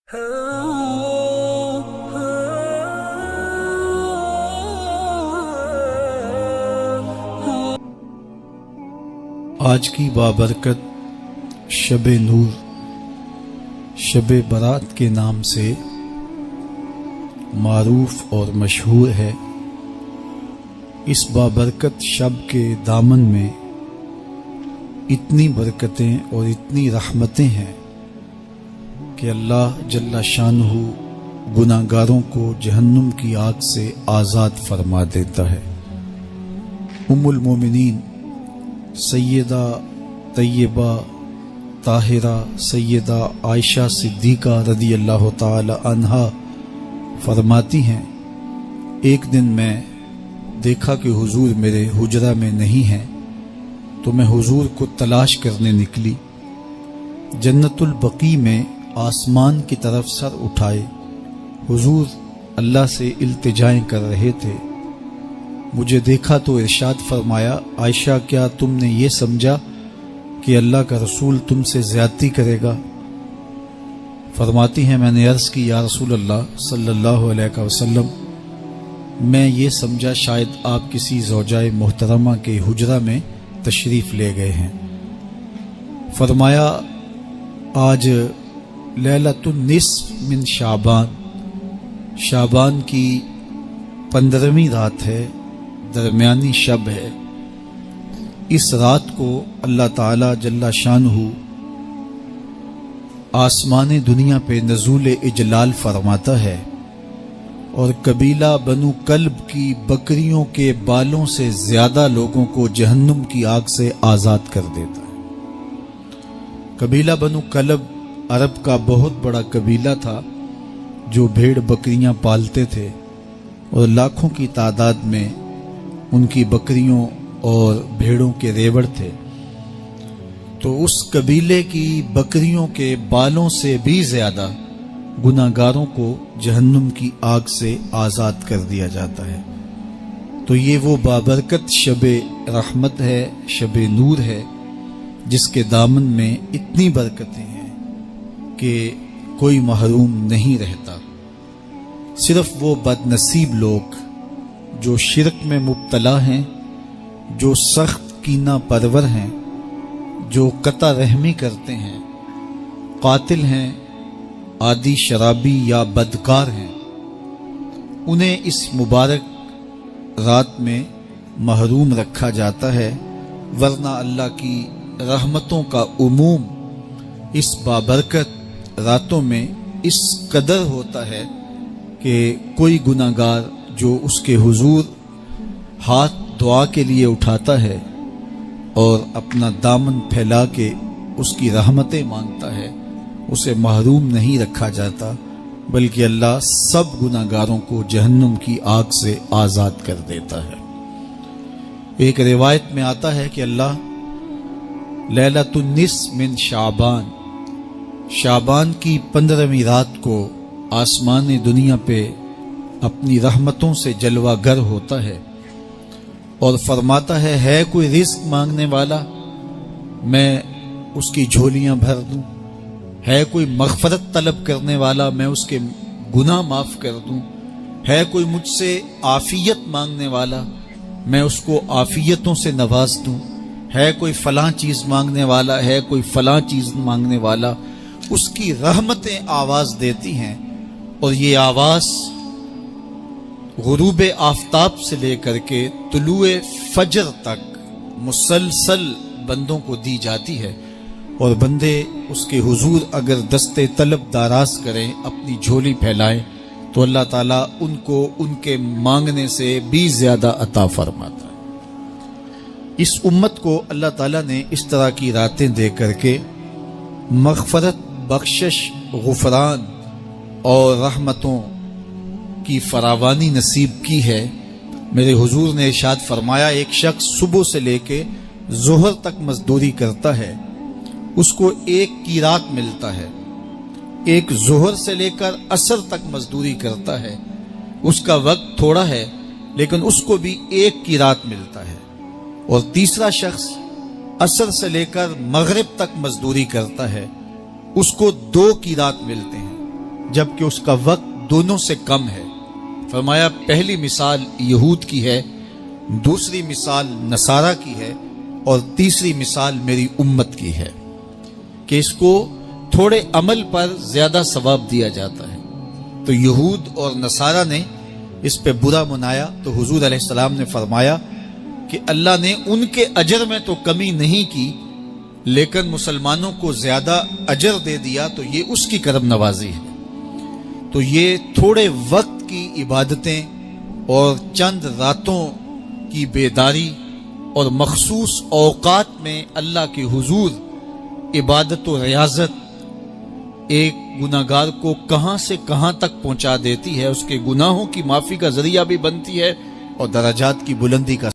آج کی بابرکت شب نور، شب برات کے نام سے معروف اور مشہور ہے۔ اس بابرکت شب کے دامن میں اتنی برکتیں اور اتنی رحمتیں ہیں کہ اللہ جل شانہ گناہگاروں کو جہنم کی آگ سے آزاد فرما دیتا ہے۔ ام المومنین سیدہ طیبہ طاہرہ سیدہ عائشہ صدیقہ رضی اللہ تعالی عنہا فرماتی ہیں، ایک دن میں دیکھا کہ حضور میرے حجرہ میں نہیں ہیں، تو میں حضور کو تلاش کرنے نکلی۔ جنت البقیع میں آسمان کی طرف سر اٹھائے حضور اللہ سے التجائیں کر رہے تھے۔ مجھے دیکھا تو ارشاد فرمایا، عائشہ کیا تم نے یہ سمجھا کہ اللہ کا رسول تم سے زیادتی کرے گا؟ فرماتی ہیں میں نے عرض کی، یا رسول اللہ صلی اللہ علیہ وسلم، میں یہ سمجھا شاید آپ کسی زوجہ محترمہ کے حجرہ میں تشریف لے گئے ہیں۔ فرمایا آج لیلۃ النصف من شعبان، شعبان کی 15ویں رات ہے، درمیانی شب ہے۔ اس رات کو اللہ تعالی جل شانہ آسمان دنیا پہ نزول اجلال فرماتا ہے اور قبیلہ بنو کلب کی بکریوں کے بالوں سے زیادہ لوگوں کو جہنم کی آگ سے آزاد کر دیتا ہے۔ قبیلہ بنو کلب عرب کا بہت بڑا قبیلہ تھا جو بھیڑ بکریاں پالتے تھے، اور لاکھوں کی تعداد میں ان کی بکریوں اور بھیڑوں کے ریوڑ تھے۔ تو اس قبیلے کی بکریوں کے بالوں سے بھی زیادہ گناہگاروں کو جہنم کی آگ سے آزاد کر دیا جاتا ہے۔ تو یہ وہ بابرکت شب رحمت ہے، شب نور ہے، جس کے دامن میں اتنی برکتیں ہیں کہ کوئی محروم نہیں رہتا۔ صرف وہ بد نصیب لوگ جو شرک میں مبتلا ہیں، جو سخت کینہ پرور ہیں، جو قطع رحمی کرتے ہیں، قاتل ہیں، عادی شرابی یا بدکار ہیں، انہیں اس مبارک رات میں محروم رکھا جاتا ہے، ورنہ اللہ کی رحمتوں کا عموم اس بابرکت راتوں میں اس قدر ہوتا ہے کہ کوئی گناہگار جو اس کے حضور ہاتھ دعا کے لیے اٹھاتا ہے اور اپنا دامن پھیلا کے اس کی رحمتیں مانگتا ہے، اسے محروم نہیں رکھا جاتا، بلکہ اللہ سب گناہگاروں کو جہنم کی آگ سے آزاد کر دیتا ہے۔ ایک روایت میں آتا ہے کہ اللہ لیلۃ النصف من شعبان، شعبان کی 15ویں رات کو آسمان دنیا پہ اپنی رحمتوں سے جلوہ گر ہوتا ہے اور فرماتا ہے کوئی رزق مانگنے والا، میں اس کی جھولیاں بھر دوں، ہے کوئی مغفرت طلب کرنے والا، میں اس کے گناہ معاف کر دوں، ہے کوئی مجھ سے عافیت مانگنے والا، میں اس کو عافیتوں سے نواز دوں، ہے کوئی فلاں چیز مانگنے والا، ہے کوئی فلاں چیز مانگنے والا۔ اس کی رحمتیں آواز دیتی ہیں، اور یہ آواز غروب آفتاب سے لے کر کے طلوع فجر تک مسلسل بندوں کو دی جاتی ہے، اور بندے اس کے حضور اگر دستے طلب دراز کریں، اپنی جھولی پھیلائیں، تو اللہ تعالیٰ ان کو ان کے مانگنے سے بھی زیادہ عطا فرماتا ہے۔ اس امت کو اللہ تعالیٰ نے اس طرح کی راتیں دے کر کے مغفرت، بخشش، غفران اور رحمتوں کی فراوانی نصیب کی ہے۔ میرے حضور نے ارشاد فرمایا، ایک شخص صبح سے لے کے ظہر تک مزدوری کرتا ہے، اس کو ایک قیراط ملتا ہے۔ ایک ظہر سے لے کر عصر تک مزدوری کرتا ہے، اس کا وقت تھوڑا ہے لیکن اس کو بھی ایک قیراط ملتا ہے۔ اور تیسرا شخص عصر سے لے کر مغرب تک مزدوری کرتا ہے، اس کو 2 قیراط ملتے ہیں۔ جبکہ اس کا وقت دونوں سے کم ہے۔ فرمایا پہلی مثال یہود کی ہے، دوسری مثال نصارہ کی ہے، اور تیسری مثال میری امت کی ہے کہ اس کو تھوڑے عمل پر زیادہ ثواب دیا جاتا ہے۔ تو یہود اور نصارہ نے اس پہ برا منایا تو حضور علیہ السلام نے فرمایا کہ اللہ نے ان کے اجر میں تو کمی نہیں کی، لیکن مسلمانوں کو زیادہ اجر دے دیا، تو یہ اس کی کرم نوازی ہے۔ تو یہ تھوڑے وقت کی عبادتیں اور چند راتوں کی بیداری اور مخصوص اوقات میں اللہ کے حضور عبادت و ریاضت ایک گناہگار کو کہاں سے کہاں تک پہنچا دیتی ہے، اس کے گناہوں کی معافی کا ذریعہ بھی بنتی ہے اور درجات کی بلندی کا